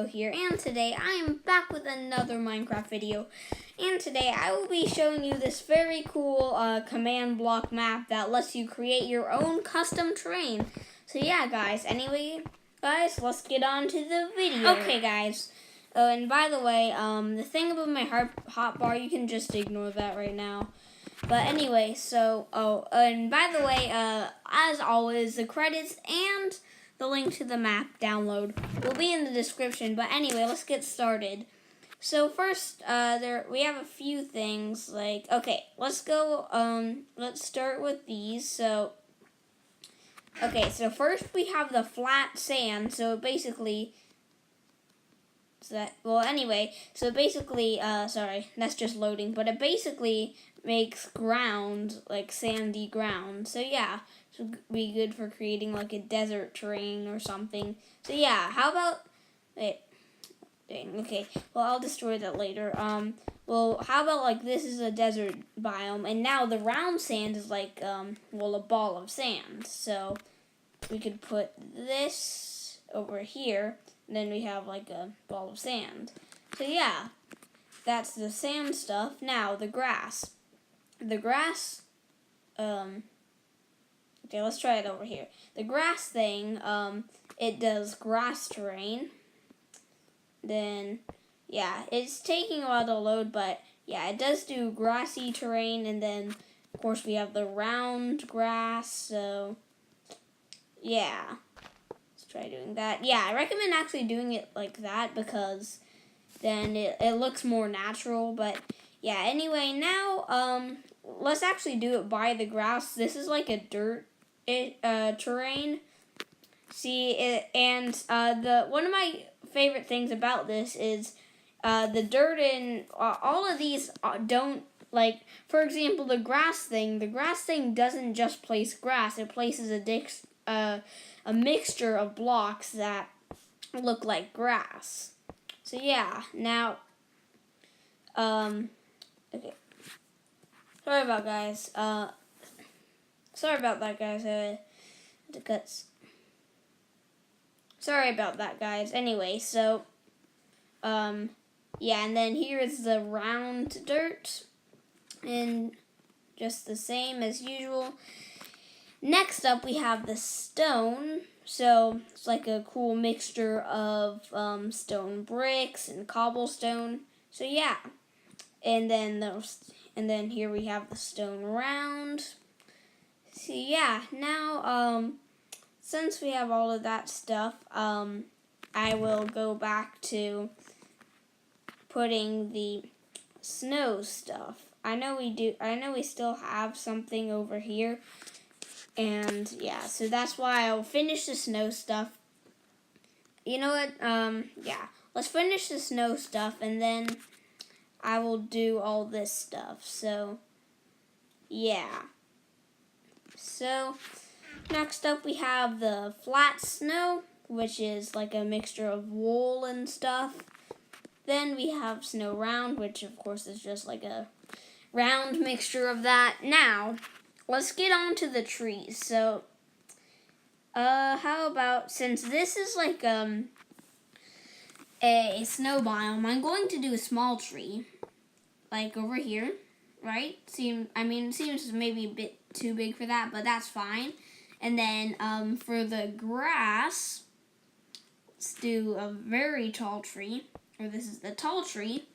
Leo here, and today I am back with another Minecraft video. And today I will be showing you this very cool command block map that lets you create your own custom terrain. So yeah, guys, let's get on to the video. Okay, guys, and by the way, the thing about my hotbar, you can just ignore that right now. But anyway, and by the way, as always, the credits and the link to the map download will be in the description. But anyway, let's get started. So first, we have a few things. Let's start with these. So first we have the flat sand. So basically, sorry, that's just loading. But it basically makes ground like sandy ground. So yeah. Would be good for creating like a desert terrain or something. So yeah, how about okay, well I'll destroy that later. How about like this is a desert biome, and now the round sand is like a ball of sand. So we could put this over here, and then we have like a ball of sand. So yeah, that's the sand stuff. Now the grass. Okay, let's try it over here. The grass thing, it does grass terrain. Then, yeah, it's taking a while to load, but yeah, it does do grassy terrain. And then, of course, we have the round grass. So, yeah, let's try doing that. Yeah, I recommend actually doing it like that because then it looks more natural. But yeah, anyway, now let's actually do it by the grass. This is like a dirt terrain. One of my favorite things about this is the dirt in all of these don't, like, for example, the grass thing doesn't just place grass, it places a mixture of blocks that look like grass. So yeah, now okay, sorry about that, guys. Sorry about that, guys. Anyway, so, yeah, and then here is the round dirt, and just the same as usual. Next up, we have the stone. So it's like a cool mixture of stone bricks and cobblestone. So yeah, and then here we have the stone round. So yeah, now since we have all of that stuff, I will go back to putting the snow stuff. I know we still have something over here. And yeah, so that's why I'll finish the snow stuff. You know what? Yeah, let's finish the snow stuff and then I will do all this stuff. So yeah. So next up we have the flat snow, which is like a mixture of wool and stuff. Then we have snow round, which of course is just like a round mixture of that. Now, let's get on to the trees. So, how about, since this is like a snow biome, I'm going to do a small tree, like over here, right? It seems maybe a bit too big for that, but that's fine. And then for the grass, let's do a very tall tree, or this is the tall tree.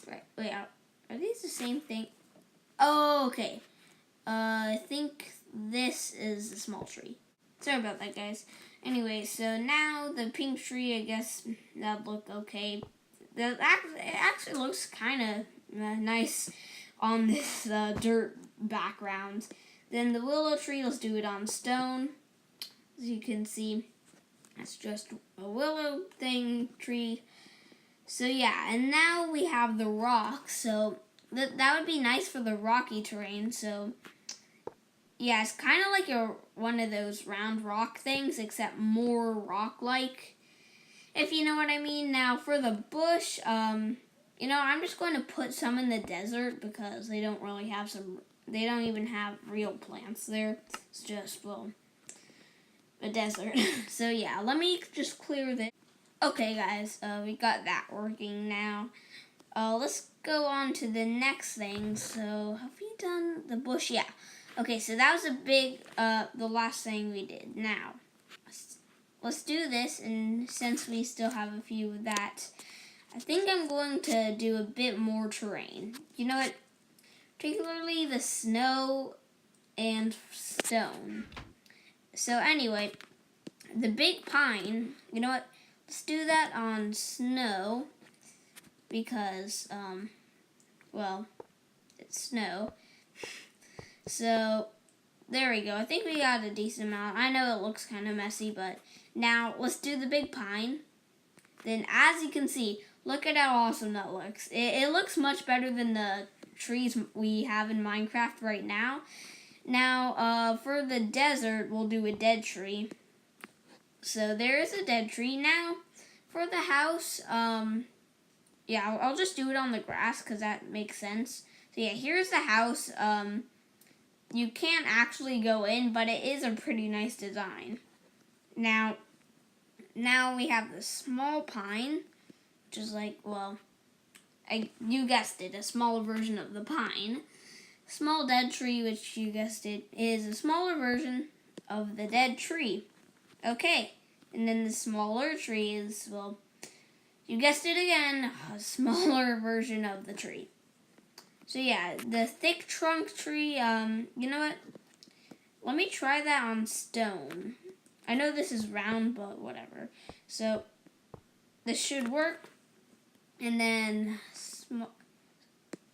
Right? Wait, are these the same thing? Oh, okay. I think this is the small tree. Sorry about that, guys. Anyway, so now the pink tree, I guess that'd look okay. It actually looks kind of nice on this dirt background. Then the willow tree, let's do it on stone. As you can see, it's just a willow tree. So yeah, and now we have the rocks. So that would be nice for the rocky terrain. So yeah, it's kind of like one of those round rock things, except more rock-like, if you know what I mean. Now for the bush, I'm just going to put some in the desert because they don't even have real plants there. It's just, a desert. So yeah, let me just clear this. Okay, guys, we got that working now. Let's go on to the next thing. So, have we done the bush? Yeah. Okay, so that was the last thing we did. Now, let's do this, and since we still have a few of that, I think I'm going to do a bit more terrain. You know what? Particularly the snow and stone. So anyway, the big pine, you know what? Let's do that on snow because, well, it's snow. So, there we go. I think we got a decent amount. I know it looks kind of messy, but now let's do the big pine. Then, as you can see, look at how awesome that looks. It looks much better than the trees we have in Minecraft right now. Now, for the desert, we'll do a dead tree. So, there is a dead tree. Now, for the house, yeah, I'll just do it on the grass because that makes sense. So, yeah, here's the house. You can't actually go in, but it is a pretty nice design. Now we have the small pine, which is like, well, you guessed it, a smaller version of the pine. Small dead tree, which you guessed it, is a smaller version of the dead tree. Okay, and then the smaller tree is, well, you guessed it again, a smaller version of the tree. So yeah, the thick trunk tree, you know what? Let me try that on stone. I know this is round, but whatever. So, this should work. And then,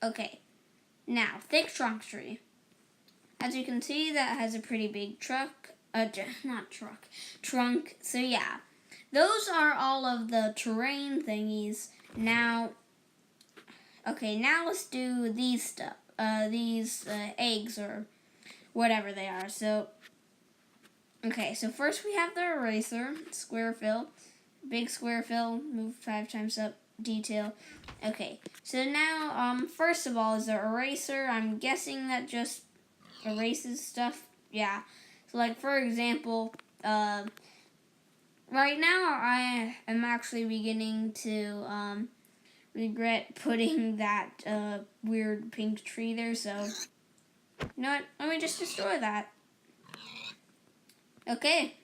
okay. Now, thick trunk tree. As you can see, that has a pretty big trunk. So yeah, those are all of the terrain thingies. Now, okay, now let's do these stuff. These eggs or whatever they are. So, okay, so first we have the eraser, square fill, big square fill, move 5 times up, detail. Okay, so now, first of all is the eraser. I'm guessing that just erases stuff. Yeah. So, like, for example, right now I am actually beginning to, regret putting that, weird pink tree there, so, you know what, let me just destroy that. Okay,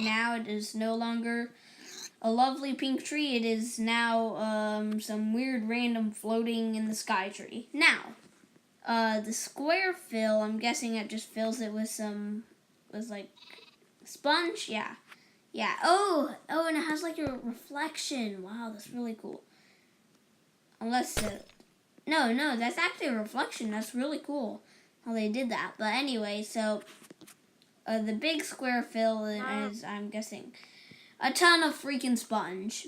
now it is no longer a lovely pink tree, it is now, some weird random floating in the sky tree. Now, the square fill, I'm guessing it just fills it with like, sponge, yeah. Oh, and it has, like, a reflection, wow, that's really cool. Unless no, that's actually a reflection. That's really cool how they did that. But anyway, so the big square fill is, I'm guessing, a ton of freaking sponge.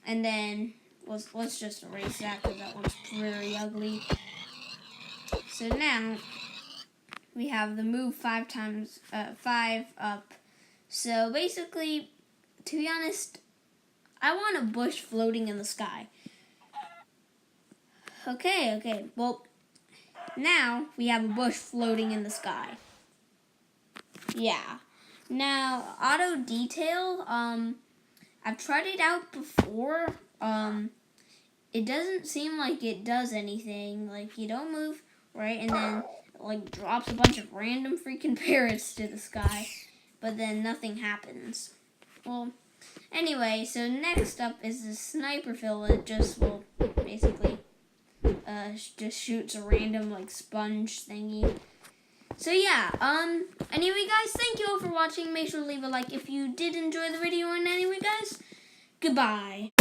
And then let's just erase that because that one's very ugly. So now we have the move 5 up. So basically, to be honest, I want a bush floating in the sky. Okay. Well, now we have a bush floating in the sky. Yeah. Now, auto detail, I've tried it out before. It doesn't seem like it does anything. Like, you don't move, right? And then, like, drops a bunch of random freaking parrots to the sky. But then nothing happens. Well, anyway, so next up is the sniper fill. It just will basically just shoots a random like sponge thingy. So yeah, anyway guys, thank you all for watching. Make sure to leave a like if you did enjoy the video, and anyway guys, goodbye.